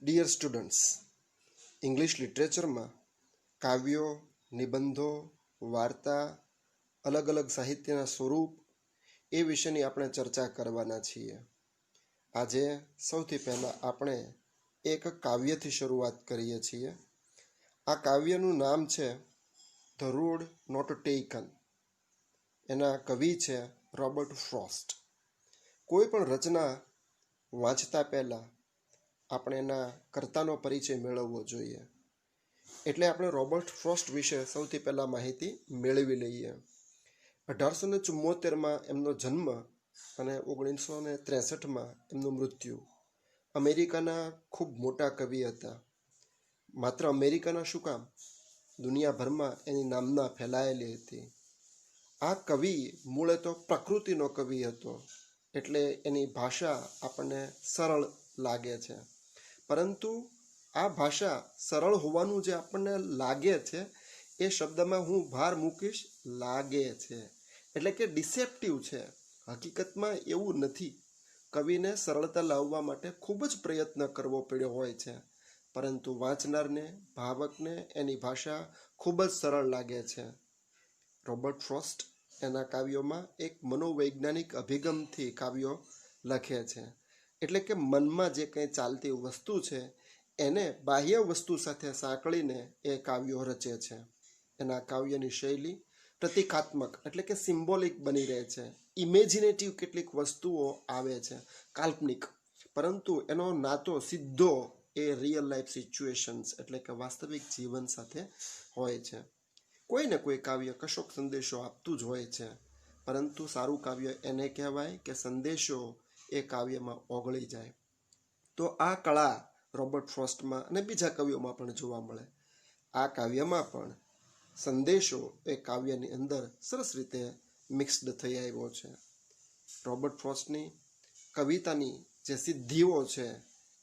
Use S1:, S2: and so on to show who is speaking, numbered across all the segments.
S1: Dear students, English લિટરેચરમાં કાવ્યો, નિબંધો, વાર્તા, અલગ અલગ સાહિત્યના સ્વરૂપ એ વિશેની આપણે ચર્ચા કરવાના છીએ. આજે સૌથી પહેલાં આપણે એક કાવ્યથી શરૂઆત કરીએ છીએ. આ કાવ્યનું નામ છે ધ રોડ નોટ ટેકન. એના કવિ છે રોબર્ટ ફ્રોસ્ટ. કોઈ પણ રચના વાંચતા પહેલાં આપણે એના કર્તાનો પરિચય મેળવવો જોઈએ. એટલે આપણે રોબર્ટ ફ્રોસ્ટ વિશે સૌથી પહેલાં માહિતી મેળવી લઈએ. 1874માં એમનો જન્મ અને 1963માં એમનું મૃત્યુ. અમેરિકાના ખૂબ મોટા કવિ હતા. માત્ર અમેરિકાના શું કામ, દુનિયાભરમાં એની નામના ફેલાયેલી હતી. આ કવિ મૂળે તો પ્રકૃતિનો કવિ હતો, એટલે એની ભાષા આપણને સરળ લાગે છે. પરંતુ આ ભાષા સરળ હોવાનું જે આપણને લાગે છે એ શબ્દમાં હું ભાર મૂકીશ, લાગે છે એટલે કે ડિસેપ્ટિવ છે. હકીકતમાં એવું નથી. કવિને સરળતા લાવવા માટે ખૂબ જ પ્રયત્ન કરવો પડ્યો હોય છે, પરંતુ વાંચનારને, ભાવકને એની ભાષા ખૂબ જ સરળ લાગે છે. રોબર્ટ ફ્રોસ્ટ એના કાવ્યોમાં એક મનોવૈજ્ઞાનિક અભિગમથી કાવ્યો લખે છે. એટલે કે મનમાં જે કંઈ ચાલતી વસ્તુ છે એને બાહ્ય વસ્તુ સાથે સાંકળીને એ કાવ્યો રચે છે. એના કાવ્યની શૈલી પ્રતિકાત્મક એટલે કે સિમ્બોલિક બની રહે છે. ઇમેજિનેટિવ કેટલીક વસ્તુઓ આવે છે, કાલ્પનિક, પરંતુ એનો નાતો સીધો એ રિયલ લાઈફ સિચ્યુએશન્સ એટલે કે વાસ્તવિક જીવન સાથે હોય છે. કોઈ ને કોઈ કાવ્ય કશોક સંદેશો આપતું જ હોય છે, પરંતુ સારું કાવ્ય એને કહેવાય કે સંદેશો એ કાવ્યમાં ઓગળી જાય. તો આ કળા રોબર્ટ ફ્રોસ્ટમાં અને બીજા કવિઓમાં પણ જોવા મળે. આ કાવ્યમાં પણ સંદેશો એ કાવ્યની અંદર સરસ રીતે મિક્સડ થઈ આવ્યો છે. રોબર્ટ ફ્રોસ્ટની કવિતાની જે સિદ્ધિઓ છે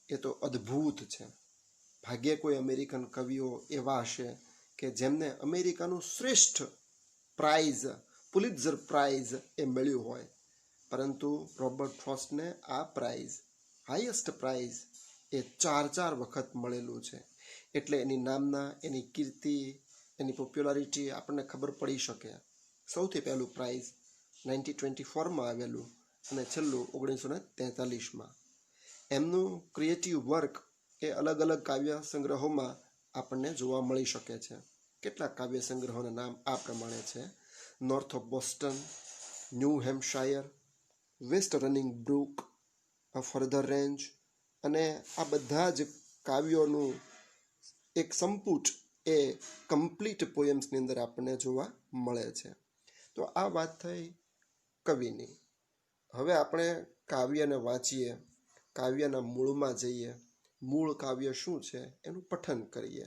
S1: એ તો અદ્ભુત છે. ભાગ્યે કોઈ અમેરિકન કવિઓ એવા હશે કે જેમને અમેરિકાનું શ્રેષ્ઠ પ્રાઇઝ, પુલિત્ઝર પ્રાઇઝ એ મળ્યું હોય, પરંતુ રોબર્ટ ફ્રોસ્ટને આ પ્રાઇઝ, હાઈએસ્ટ પ્રાઇઝ એ 4 વખત મળેલું છે. એટલે એની નામના, એની કીર્તિ, એની પોપ્યુલારિટી આપણને ખબર પડી શકે. સૌથી પહેલું પ્રાઇઝ 1924માં આવેલું અને છેલ્લું 1943માં. એમનું ક્રિએટિવ વર્ક એ અલગ અલગ કાવ્ય સંગ્રહોમાં આપણને જોવા મળી શકે છે. કેટલાક કાવ્ય સંગ્રહોના નામ આ પ્રમાણે છે: North of Boston, New Hampshire, West Running Brook, A Further Range. અને આ બધા જ કાવ્યોનું એક સંપુટ એ કમ્પ્લીટ પોયમ્સની અંદર આપણને જોવા મળે છે. તો આ વાત થઈ કવિની. હવે આપણે કાવ્યને વાંચીએ, કાવ્યના મૂળમાં જઈએ, મૂળ કાવ્ય શું છે એનું પઠન કરીએ,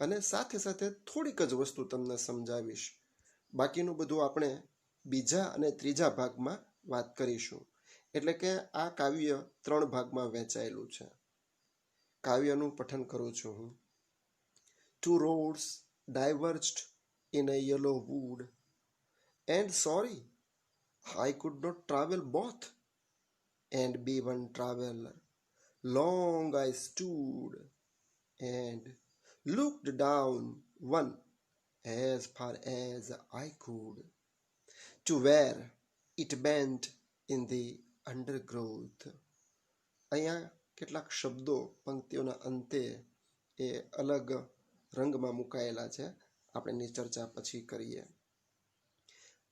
S1: અને સાથે સાથે થોડીક જ વસ્તુ તમને સમજાવીશ. બાકીનું બધું આપણે બીજા અને ત્રીજા ભાગમાં વાત કરીશું. એટલે કે આ કાવ્ય 3 ભાગમાં વહેંચાયેલું છે. કાવ્યનું પઠન કરું છું હું. 2 roads diverged in a yellow wood, and sorry, I could not travel both, and be one traveler. Long I stood and looked down one as far as I could, to where it bent in the undergrowth. અહીંયા કેટલાક શબ્દો પંક્તિઓના અંતે એ અલગ રંગમાં મુકાયેલા છે. આપણે એની ચર્ચા પછી કરીએ.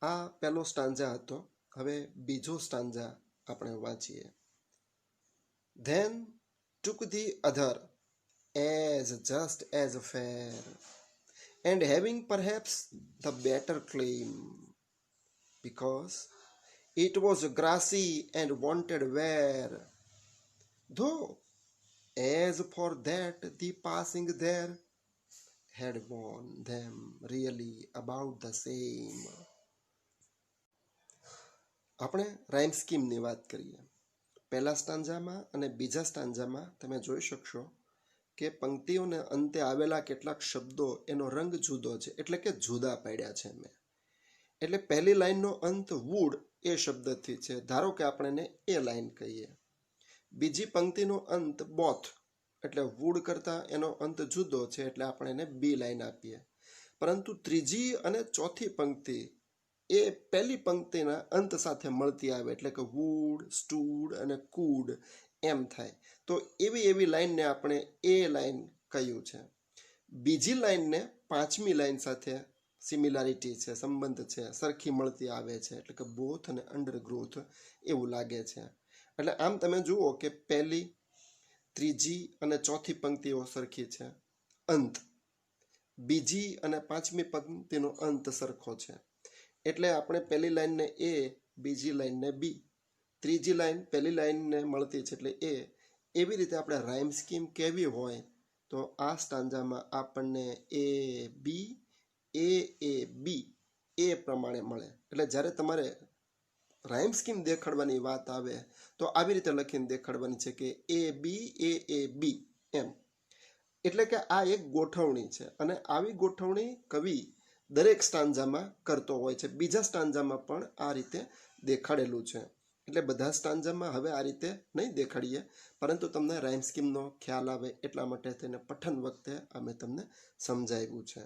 S1: આ પહેલો સ્ટાન્જા હતો. હવે બીજો સ્ટાન્જા આપણે વાંચીએ. Then took the other as just as fair, and having perhaps the better claim, because it was grassy and wanted wear, though as for that the passing there had worn them really about the same. આપણે rhyme સ્કીમની વાત કરીએ. પહેલા સ્ટાન્જામાં અને બીજા સ્ટાન્જામાં તમે જોઈ શકશો કે પંક્તિઓને અંતે આવેલા કેટલાક શબ્દો એનો રંગ જુદો છે, એટલે કે જુદા પાડ્યા છે મેં. એટલે પહેલી લાઈનનો અંત વુડ એ શબ્દથી છે. ધારો કે આપણે એને એ લાઈન કહીએ. બીજી પંક્તિનો અંત બોથ એટલે વુડ કરતાં એનો અંત જુદો છે એટલે આપણે એને બી લાઈન આપીએ. પરંતુ ત્રીજી અને ચોથી પંક્તિ એ પહેલી પંક્તિના અંત સાથે મળતી આવે એટલે કે વુડ, સ્ટૂડ અને કુડ એમ થાય. તો એવી લાઈનને આપણે એ લાઈન કહ્યું છે. બીજી લાઈનને પાંચમી લાઈન સાથે સિમિલારિટી છે, સંબંધ છે, સરખી મળતી આવે છે એટલે કે બોથ અને અંડરગ્રોથ એવું લાગે છે. એટલે આમ તમે જુઓ કે પહેલી, ત્રીજી અને ચોથી પંક્તિઓ સરખી છે, અંત બીજી અને પાંચમી પંક્તિનો અંત સરખો છે. એટલે આપણે પહેલી લાઈનને એ, બીજી લાઈનને બી, ત્રીજી લાઈન પહેલી લાઈનને મળતી છે એટલે એ. એવી રીતે આપણે રાઇમ સ્કીમ કેવી હોય તો આ સ્ટાન્જામાં આપણને એ બી એ પ્રમાણે મળે. એટલે જ્યારે તમારે રાઇમ સ્કીમ દેખાડવાની વાત આવે તો આવી રીતે લખીને દેખાડવાની છે કે એ બી એમ. એટલે કે આ એક ગોઠવણી છે અને આવી ગોઠવણી કવિ દરેક સ્ટાન્જામાં કરતો હોય છે. બીજા સ્ટાન્જામાં પણ આ રીતે દેખાડેલું છે. એટલે બધા સ્ટાન્જામાં હવે આ રીતે નહીં દેખાડીએ, પરંતુ તમને રાઇમ સ્કીમનો ખ્યાલ આવે એટલા માટે તેને પઠન વખતે અમે તમને સમજાવ્યું છે.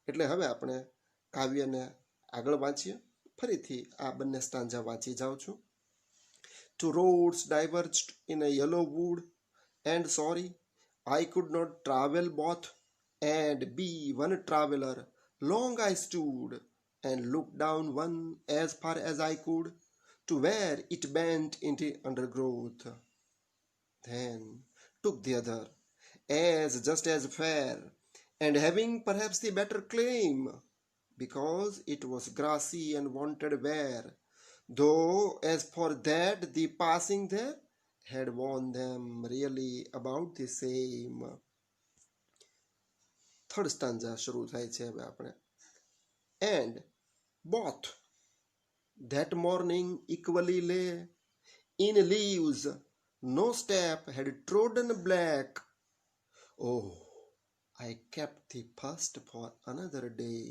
S1: એટલે હવે આપણે કાવ્યને આગળ વાંચીએ. ફરીથી આ બંને સ્ટાન્જા વાંચી જાઉં છું. Two roads diverged in a yellow wood, and sorry, I could not travel both, and be one traveler. Long I stood, and looked down one as far as I could, to where it bent into undergrowth. Then took the other, as just as fair, and having perhaps the better claim, because it was grassy and wanted wear, though as for that the passing there had worn them really about the same. Third stanza શરૂ થાય છે હવે આપણે. And both that morning equally lay in leaves, no step had trodden black. Oh, I kept the first for another day,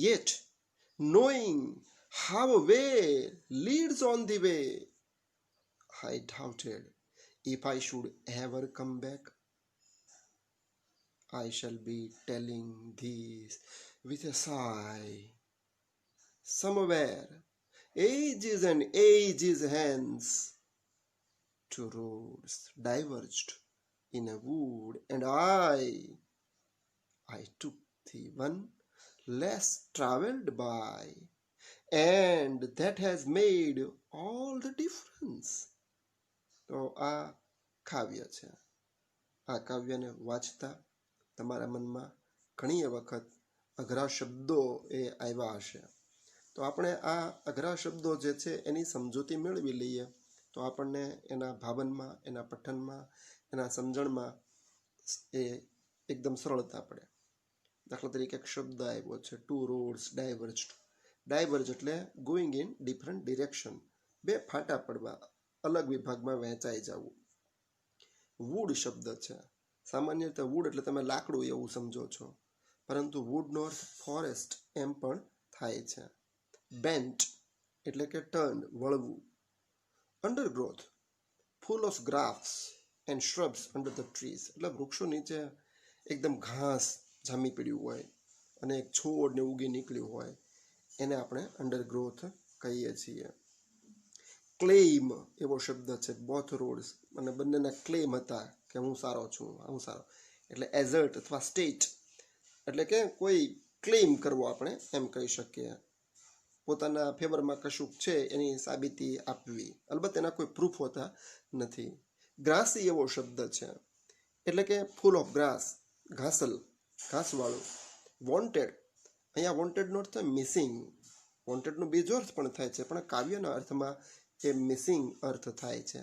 S1: yet knowing how a way leads on the way, I doubted if I should ever come back. I shall be telling this with a sigh. Somewhere, ages and ages hence, two roads diverged in a wood, and I took the one less travelled by, and that has made all the difference. તો આ કાવ્ય છે. આ કાવ્યને વાંચતા તમારા મનમાં ઘણી વખત અઘરા શબ્દો એ આવ્યા હશે. તો આપણે આ અઘરા શબ્દો જે છે એની સમજૂતી મેળવી લઈએ તો આપણને એના ભાવનમાં, એના પઠનમાં, એના સમજણમાં એ એકદમ સરળતા પડે. દાખલા તરીકે એક શબ્દ આવ્યો છે ટુ રોડ્સ ડાયવર્જ્ડ. ડાયવર્જ એટલે ગોઈંગ ઇન ડિફરન્ટ ડિરેક્શન, બે ફાટા પડવા, અલગ વિભાગમાં વહેંચાઈ જવું. વુડ શબ્દ છે. સામાન્ય રીતે વુડ એટલે તમે લાકડું એવું સમજો છો, પરંતુ વુડનો અર્થ ફોરેસ્ટ એમ પણ થાય છે. બેન્ટ એટલે કે ટર્ન, વળવું. Undergrowth, full of grass and shrubs under the trees એટલે વૃક્ષો નીચે એકદમ ઘાસ જામી પડ્યું હોય અને એક છોડ ને ઉગી નીકળ્યું હોય એને આપણે અંડરગ્રોથ કહીએ છીએ. ક્લેમ એવો શબ્દ છે. બોથ રોડ્સ અને બંનેના ક્લેમ હતા કે હું સારો છું, હું સારો. એટલે એઝર્ટ અથવા સ્ટેટ એટલે કે કોઈ ક્લેમ કરવો આપણે એમ કહી શકીએ. પોતાના ફેવરમાં કશુંક છે એની સાબિતી આપવી. અલબત્ત એના કોઈ પ્રૂફ હોતા નથી. ગ્રાસી એવો શબ્દ છે એટલે કે ફૂલ ઓફ ગ્રાસ, ઘાસલ, ઘાસવાળું. વોન્ટેડ, અહીંયા વોન્ટેડનો અર્થ મિસિંગ. વોન્ટેડનો બીજો અર્થ પણ થાય છે, પણ કાવ્યના અર્થમાં એ મિસિંગ અર્થ થાય છે.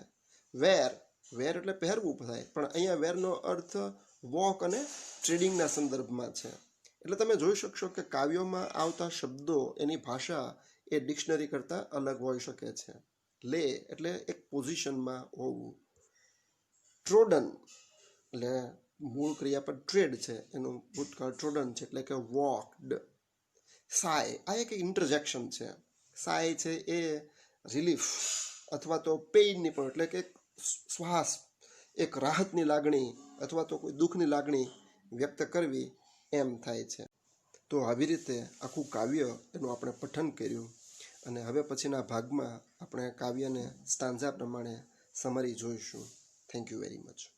S1: વેર, વેર એટલે પહેરવું થાય, પણ અહીંયા વેરનો અર્થ વોક અને ટ્રેડિંગના સંદર્ભમાં છે. એટલે તમે જોઈ શકશો કે કાવ્યોમાં આવતા શબ્દો એની ભાષા એ ડિક્શનરી કરતાં અલગ હોઈ શકે છે. લે એટલે એક પોઝિશનમાં હોવું. ટ્રોડન એટલે મૂળ ક્રિયાપદ ટ્રેડ છે, એનું ભૂતકાળ ટ્રોડન છે એટલે કે વોકડ. સાય, આ એક ઇન્ટરજેક્શન છે. સાય છે એ રિલીફ અથવા તો પેઇનની પણ એટલે કે શ્વાસ એક રાહતની લાગણી અથવા તો કોઈ દુઃખની લાગણી વ્યક્ત કરવી એમ થાય છે. તો આવી રીતે આખું કાવ્ય એનું આપણે પઠન કર્યું અને હવે પછીના ભાગમાં આપણે કાવ્યને સ્ટાન્ઝા પ્રમાણે સમરી જોઈશું. Thank you very much.